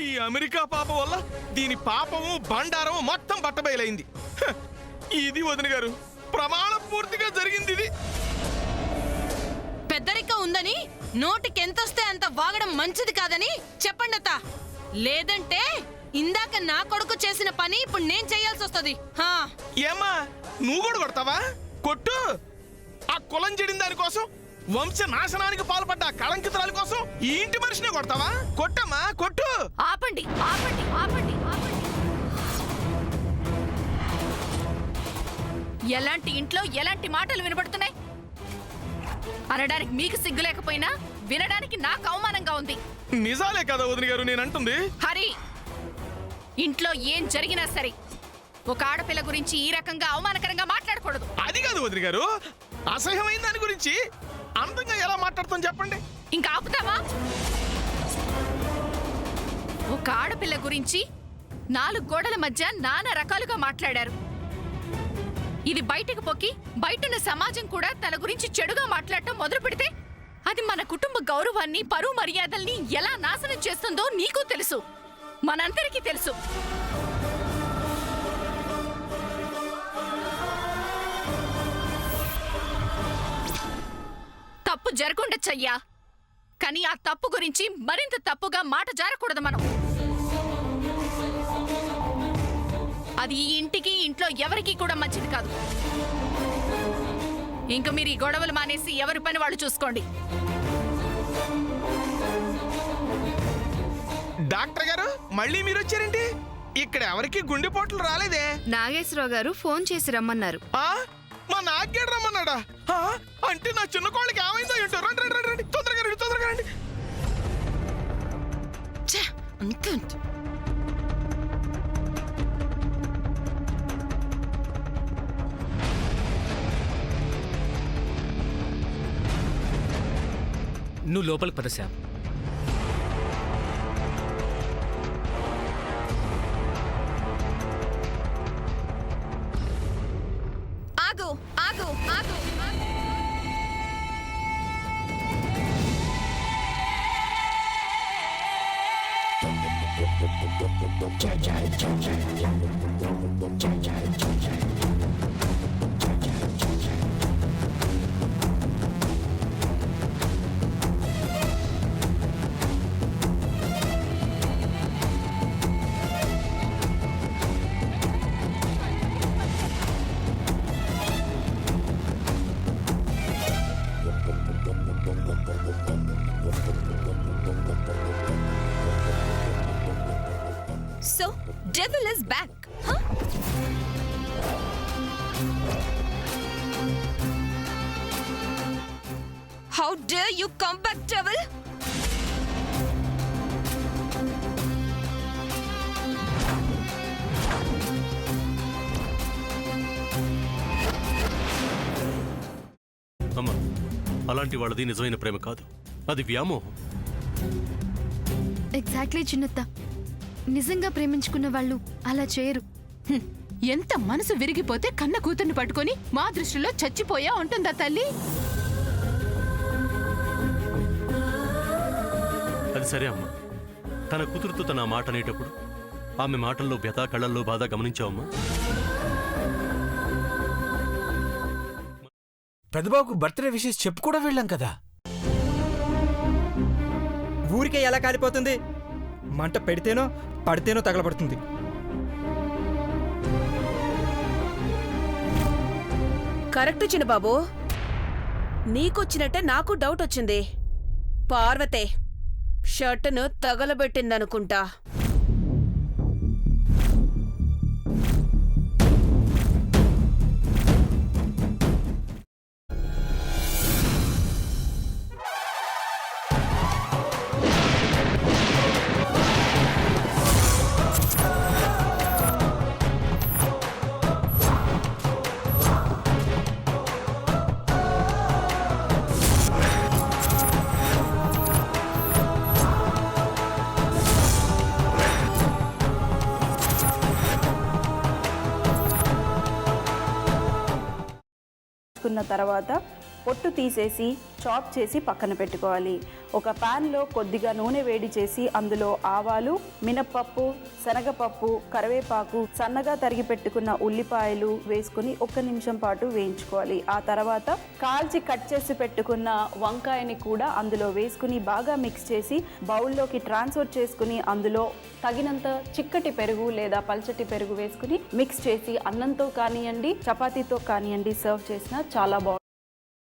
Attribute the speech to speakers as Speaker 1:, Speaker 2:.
Speaker 1: ఈ అమెరికా పాప వల్ల దీని పాపము బండారము మొత్తం బట్టబయలైంది. ఇది వదిన గారు, ప్రమాణ పూర్తిగా జరిగింది ఇది.
Speaker 2: పెద్దరిక ఉందని నోటికెంతొస్తే అంత వాగడం మంచిది కాదని చెప్పండి అత్త. లేదంటే ఇందాక నా కొడుకు చేసిన పని ఇప్పుడు నేను చేయాల్సి వస్తుంది.
Speaker 1: ఏమ్మా, నువ్వు కూడా కొడతావా? కొట్టు. ఆ కులం చెడిన దానికోసం, వంశ నాశనానికి పాల్పడ్డ కళంకితురాల కోసం ఈ ఇంటి మనిషినే కొడతావా? కొట్టమ్మా, కొట్టు.
Speaker 2: ఆపండి ఆపండి ఆపండి ఆపండి. ఎలాంటి ఇంట్లో ఎలాంటి మాటలు వినబడుతున్నాయి? అనడానికి మీకు సిగ్గు లేకపోయినా వినడానికి నాకు అవమానంగా ఉంది.
Speaker 1: నిజాలే కదా వదిన గారు నేను అంటుంది.
Speaker 2: హరి, ఇంట్లో ఏం జరిగినా సరే ఒక ఆడపిల్ల గురించి ఈ రకంగా అవమానకరంగా మాట్లాడకూడదు.
Speaker 1: అది కాదు వదిన గారు, అసహ్యమైన దాని గురించి అందంగా ఎలా మాట్లాడతాం చెప్పండి.
Speaker 2: ఇంకా ఆపుతావా? ఒక ఆడపిల్ల గురించి 4 గోడల మధ్య నానా రకాలుగా మాట్లాడారు. ఇది బయటకు పొక్కి బయటున్న సమాజం కూడా తన గురించి చెడుగా మాట్లాడటం మొదలు పెడితే అది మన కుటుంబ గౌరవాన్ని, పరువు మర్యాదల్ని ఎలా నాశనం చేస్తుందో నీకు తెలుసు, మనందరికీ తెలుసు. తప్పు జరగకుండొచ్చయ్యా, కానీ ఆ తప్పు గురించి మరింత తప్పుగా మాట జారకూడదు మనం. అది ఈ ఇంటికి, ఇంట్లో ఎవరికీ కూడా మంచిది కాదు. ఇంక మీరు ఈ గొడవలు మానేసి ఎవరి పని వాళ్ళు చూసుకోండి.
Speaker 1: డాక్టర్ గారు, మళ్ళీ మీరు వచ్చారేంటి? ఇక్కడ ఎవరికి గుండెపోట్లు రాలేదే?
Speaker 3: నాగేశ్వరరావు గారు ఫోన్ చేసి రమ్మన్నారు.
Speaker 1: మా నాగేడు రమ్మన్నాడా? అంటే నా చిన్న కోళ్ళకి ఏమైందో ఏంటో. రండి రండి రండి, తొందరగా రండి, తొందరగా రండి.
Speaker 4: నువ్వు లోపలికి పద శ్యామ్.
Speaker 2: ఆగు ఆగు ఆగు.
Speaker 3: So, devil is back, huh? How dare you come back, devil?
Speaker 5: అమ్మా, అలాంటి వాళ్ళది నిజమైన ప్రేమ కాదు, అది వ్యామోహం.
Speaker 3: ఎగ్జాక్ట్లీ చిన్నత్త. నిజంగా ప్రేమించుకున్న వాళ్ళు అలా చేయరు.
Speaker 6: ఎంత మనసు విరిగిపోతే కన్న కూతుర్ని పట్టుకొని మా దృష్టిలో చచ్చిపోయా ఉంటుందా తల్లి?
Speaker 5: అది సరే అమ్మా, తన కూతురుతో తన మాట అనేటప్పుడు ఆమె మాటల్లో వ్యథ, కళ్ళల్లో బాధ గమనించావమ్మా?
Speaker 7: పెద్దబాబుకు బర్త్డే విషెస్ చెప్పు కూడా వెళ్ళాం కదా.
Speaker 8: ఊరికే ఎలా కాలిపోతుంది? మంట పెడితేనో పడితేనో తగలబడుతుంది.
Speaker 9: కరెక్ట్ చిన్నబాబు, నీకొచ్చినట్టే నాకు డౌట్ వచ్చింది. పార్వతే షర్టును తగలబెట్టిందనుకుంటా.
Speaker 10: తర్వాత
Speaker 4: పొట్టు తీసేసి చాప్ చేసి పక్కన పెట్టుకోవాలి. ఒక ప్యాన్లో కొద్దిగా నూనె వేడి చేసి అందులో ఆవాలు, మినప్పప్పు, శనగపప్పు, కరివేపాకు, సన్నగా తరిగి పెట్టుకున్న ఉల్లిపాయలు వేసుకుని 1 నిమిషం పాటు వేయించుకోవాలి. ఆ తర్వాత కాల్చి కట్ చేసి పెట్టుకున్న వంకాయని కూడా అందులో వేసుకుని బాగా మిక్స్ చేసి బౌల్లోకి ట్రాన్స్ఫర్ చేసుకుని అందులో తగినంత చిక్కటి పెరుగు లేదా పల్చటి పెరుగు వేసుకుని మిక్స్ చేసి అన్నంతో కానివ్వండి, చపాతీతో కానివ్వండి సర్వ్ చేసినా చాలా బాగుంటుంది.